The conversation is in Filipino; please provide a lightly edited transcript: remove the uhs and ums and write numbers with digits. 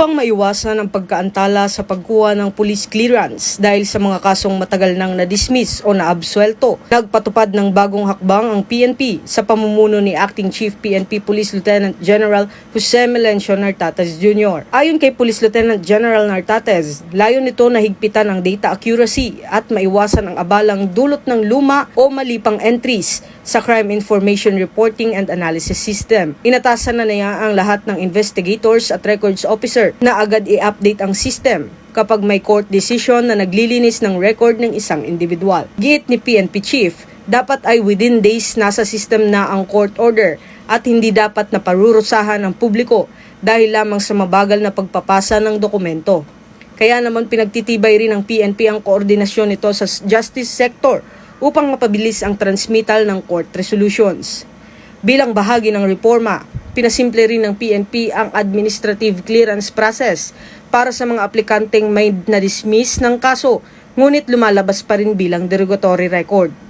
upang maiwasan ang pagkaantala sa pagkuha ng police clearance dahil sa mga kasong matagal nang na-dismiss o naabsuelto. Nagpatupad ng bagong hakbang ang PNP sa pamumuno ni Acting Chief PNP Police Lieutenant General Jose Melencio Nartates Jr. Ayon kay Police Lieutenant General Nartates, layon nito na higpitan ang data accuracy at maiwasan ang abalang dulot ng luma o mali pang entries sa Crime Information Reporting and Analysis System. Inatasan na niya ang lahat ng investigators at records officer na agad i-update ang system kapag may court decision na naglilinis ng record ng isang individual. Giit ni PNP Chief, dapat ay within days nasa system na ang court order at hindi dapat na parurusahan ng publiko dahil lamang sa mabagal na pagpapasa ng dokumento. Kaya naman pinagtitibay rin ng PNP ang koordinasyon nito sa justice sector upang mapabilis ang transmittal ng court resolutions. Bilang bahagi ng reforma, pinasimple rin ng PNP ang administrative clearance process para sa mga aplikanteng may na-dismiss ng kaso ngunit lumalabas pa rin bilang derogatory record.